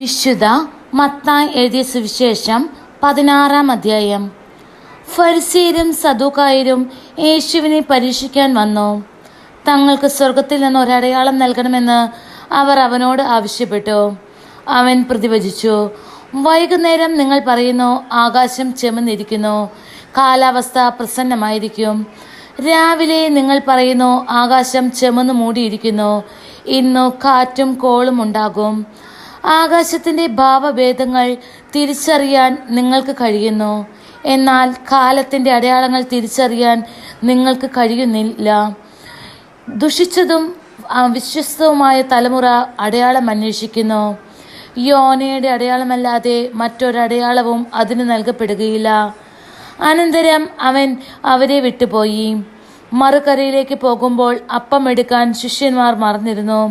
വിശുദ്ധ മത്തായി എഴുതിയ സുവിശേഷം 16-ാം അധ്യായം. ഫരിസേയരും സദൂക്കായരും യേശുവിനെ പരീക്ഷിക്കാൻ വന്നു. തങ്ങൾക്ക് സ്വർഗത്തിൽ നിന്ന് ഒരടയാളം നൽകണമെന്ന് അവർ അവനോട് ആവശ്യപ്പെട്ടു. അവൻ പ്രതിവചിച്ചു, വൈകുന്നേരം നിങ്ങൾ പറയുന്നു, ആകാശം ചെമന്നിരിക്കുന്നു, കാലാവസ്ഥ പ്രസന്നമായിരിക്കും. രാവിലെ നിങ്ങൾ പറയുന്നു, ആകാശം ചെമന്നു മൂടിയിരിക്കുന്നു, ഇന്നു കാറ്റും കോളും ഉണ്ടാകും. ആകാശത്തിൻ്റെ ഭാവഭേദങ്ങൾ തിരിച്ചറിയാൻ നിങ്ങൾക്ക് കഴിയുന്നു, എന്നാൽ കാലത്തിൻ്റെ അടയാളങ്ങൾ തിരിച്ചറിയാൻ നിങ്ങൾക്ക് കഴിയുന്നില്ല. ദുഷിച്ചതും അവിശ്വസ്തവുമായ തലമുറ അടയാളം അന്വേഷിക്കുന്നു. യോനയുടെ അടയാളമല്ലാതെ മറ്റൊരടയാളവും അതിന് നൽകപ്പെടുകയില്ല. അനന്തരം അവൻ അവരെ വിട്ടുപോയി. മറുകരയിലേക്ക് പോകുമ്പോൾ അപ്പം എടുക്കാൻ ശിഷ്യന്മാർ മറന്നിരുന്നു.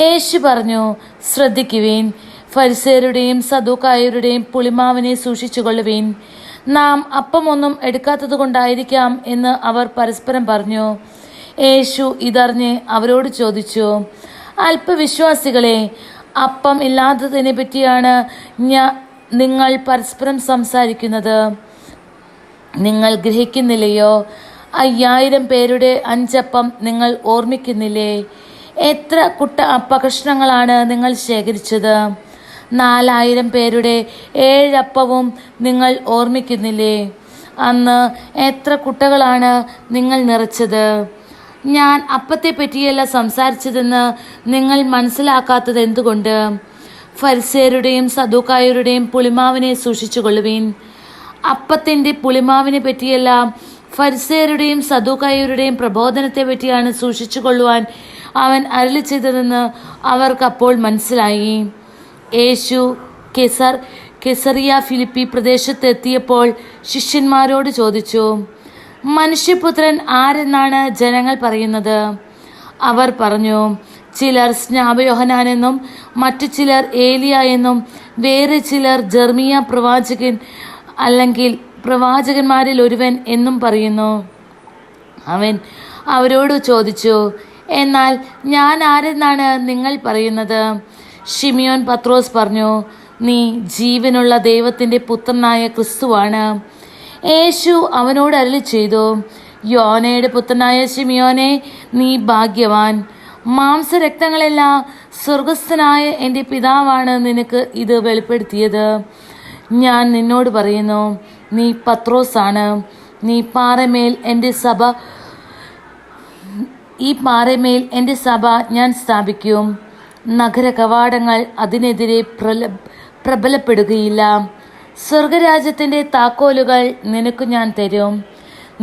യേശു പറഞ്ഞു, ശ്രദ്ധിക്കുവിൻ, ഫരിസേയരുടെയും സദൂക്കായരുടെയും പുളിമാവിനെ സൂക്ഷിച്ചുകൊള്ളുവിൻ. നാം അപ്പമൊന്നും എടുക്കാത്തത് കൊണ്ടായിരിക്കാം എന്ന് അവർ പരസ്പരം പറഞ്ഞു. യേശു ഇതറിഞ്ഞ് അവരോട് ചോദിച്ചു, അല്പവിശ്വാസികളെ, അപ്പം ഇല്ലാത്തതിനെ പറ്റിയാണ് നിങ്ങൾ പരസ്പരം സംസാരിക്കുന്നത്. നിങ്ങൾ ഗ്രഹിക്കുന്നില്ലയോ? 5000 പേരുടെ 5 അപ്പം നിങ്ങൾ ഓർമ്മിക്കുന്നില്ലേ? എത്ര കുട്ട അപ്പകഷ്ണങ്ങളാണ് നിങ്ങൾ ശേഖരിച്ചത്? 4000 പേരുടെ 7 അപ്പവും നിങ്ങൾ ഓർമ്മിക്കുന്നില്ലേ? അന്ന് എത്ര കുട്ടകളാണ് നിങ്ങൾ നിറച്ചത്? ഞാൻ അപ്പത്തെ പറ്റിയല്ല സംസാരിച്ചതെന്ന് നിങ്ങൾ മനസ്സിലാക്കാത്തത് എന്തുകൊണ്ട്? ഫരിസേയരുടെയും സദൂക്കായരുടെയും പുളിമാവിനെ സൂക്ഷിച്ചുകൊള്ളുവിൻ. അപ്പത്തിൻ്റെ പുളിമാവിനെ പറ്റിയല്ല, ഫരിസേയരുടെയും സദൂക്കായരുടെയും പ്രബോധനത്തെ പറ്റിയാണ് സൂക്ഷിച്ചുകൊള്ളുവാൻ അവൻ അരുളി ചെയ്തതെന്ന് അവർക്കപ്പോൾ മനസ്സിലായി. യേശു കെസറിയ ഫിലിപ്പി പ്രദേശത്തെത്തിയപ്പോൾ ശിഷ്യന്മാരോട് ചോദിച്ചു, മനുഷ്യപുത്രൻ ആരെന്നാണ് ജനങ്ങൾ പറയുന്നത്? അവർ പറഞ്ഞു, ചിലർ സ്നാപയോഹന്നാനെന്നും മറ്റു ചിലർ ഏലിയ എന്നും വേറെ ചിലർ ജെർമിയ പ്രവാചകൻ അല്ലെങ്കിൽ പ്രവാചകന്മാരിൽ ഒരുവൻ എന്നും പറയുന്നു. അവൻ അവരോട് ചോദിച്ചു, എന്നാൽ ഞാൻ ആരെന്നാണ് നിങ്ങൾ പറയുന്നത്? ശിമിയോൻ പത്രോസ് പറഞ്ഞു, നീ ജീവനുള്ള ദൈവത്തിൻ്റെ പുത്രനായ ക്രിസ്തുവാണ്. യേശു അവനോട് അരുളി ചെയ്തു, യോനയുടെ പുത്രനായ ശിമിയോനെ, നീ ഭാഗ്യവാൻ. മാംസരക്തങ്ങളല്ല, സ്വർഗസ്ഥനായ എൻ്റെ പിതാവാണ് നിനക്ക് ഇത് വെളിപ്പെടുത്തിയത്. ഞാൻ നിന്നോട് പറയുന്നു, നീ പത്രോസാണ്. ഈ പാറമേൽ എൻ്റെ സഭ ഞാൻ സ്ഥാപിക്കും. നഗര കവാടങ്ങൾ അതിനെതിരെ പ്രബലപ്പെടുകയില്ല. സ്വർഗരാജ്യത്തിൻ്റെ താക്കോലുകൾ നിനക്ക് ഞാൻ തരും.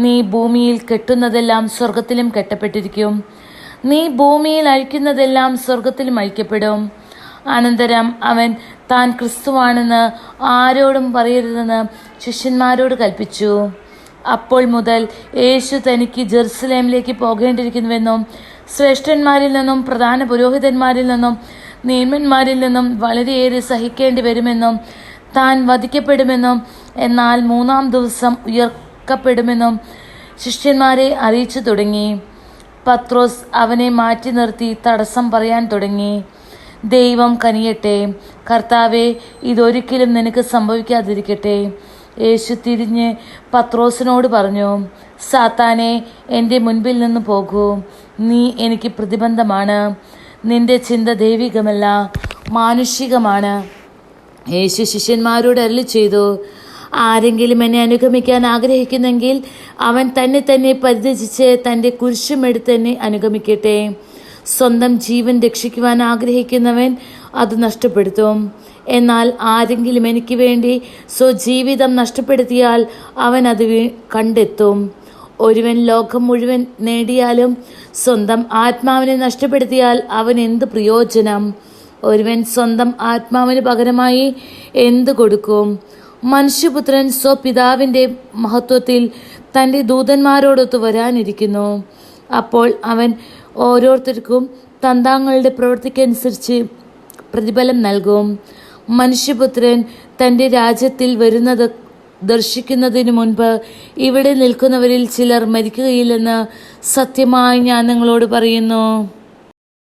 നീ ഭൂമിയിൽ കെട്ടുന്നതെല്ലാം സ്വർഗത്തിലും കെട്ടപ്പെട്ടിരിക്കും, നീ ഭൂമിയിൽ അഴിക്കുന്നതെല്ലാം സ്വർഗത്തിലും അഴിക്കപ്പെടും. അനന്തരം അവൻ താൻ ക്രിസ്തുവാണെന്ന് ആരോടും പറയരുതെന്ന് ശിഷ്യന്മാരോട് കൽപ്പിച്ചു. അപ്പോൾ മുതൽ യേശു തനിക്ക് ജെറുസലേമിലേക്ക് പോകേണ്ടിയിരിക്കുന്നുവെന്നും ശ്രേഷ്ഠന്മാരിൽ നിന്നും പ്രധാന പുരോഹിതന്മാരിൽ നിന്നും നിയമന്മാരിൽ നിന്നും വളരെയേറെ സഹിക്കേണ്ടി വരുമെന്നും താൻ വധിക്കപ്പെടുമെന്നും എന്നാൽ 3-ാം ദിവസം ഉയർക്കപ്പെടുമെന്നും ശിഷ്യന്മാരെ അറിയിച്ചു തുടങ്ങി. പത്രോസ് അവനെ മാറ്റി നിർത്തി തടസ്സം പറയാൻ തുടങ്ങി. ദൈവം കനിയട്ടെ, കർത്താവേ, ഇതൊരിക്കലും നിനക്ക് സംഭവിക്കാതിരിക്കട്ടെ. യേശു തിരിഞ്ഞ് പത്രോസിനോട് പറഞ്ഞു, സാത്താനെ, എൻ്റെ മുൻപിൽ നിന്ന് പോകൂ, നീ എനിക്ക് പ്രതിബന്ധമാണ്. നിന്റെ ചിന്ത ദൈവികമല്ല, മാനുഷികമാണ്. യേശു ശിഷ്യന്മാരോട് അരുളി ചെയ്തു, ആരെങ്കിലും എന്നെ അനുഗമിക്കാൻ ആഗ്രഹിക്കുന്നെങ്കിൽ അവൻ തന്നെ പരിത്യജിച്ച് തൻ്റെ കുരിശുമെടുത്ത് എന്നെ അനുഗമിക്കട്ടെ. സ്വന്തം ജീവൻ രക്ഷിക്കുവാൻ ആഗ്രഹിക്കുന്നവൻ അത് നഷ്ടപ്പെടുത്തും. എന്നാൽ ആരെങ്കിലും എനിക്ക് വേണ്ടി സ്വജീവിതം നഷ്ടപ്പെടുത്തിയാൽ അവൻ അത് കണ്ടെത്തും. ഒരുവൻ ലോകം മുഴുവൻ നേടിയാലും സ്വന്തം ആത്മാവിനെ നഷ്ടപ്പെടുത്തിയാൽ അവൻ എന്ത് പ്രയോജനം? ഒരുവൻ സ്വന്തം ആത്മാവിന് പകരമായി എന്ത് കൊടുക്കും? മനുഷ്യപുത്രൻ സ്വപിതാവിൻ്റെ മഹത്വത്തിൽ തൻ്റെ ദൂതന്മാരോടൊത്ത് വരാനിരിക്കുന്നു. അപ്പോൾ അവൻ ഓരോരുത്തർക്കും തങ്ങളുടെ പ്രവൃത്തിക്കനുസരിച്ച് പ്രതിഫലം നൽകും. മനുഷ്യപുത്രൻ തൻ്റെ രാജ്യത്തിൽ വരുന്നത് ദർശിക്കുന്നതിന് മുൻപ് ഇവിടെ നിൽക്കുന്നവരിൽ ചിലർ മരിക്കുകയില്ലെന്ന് സത്യമായി ഞാൻ നിങ്ങളോട് പറയുന്നു.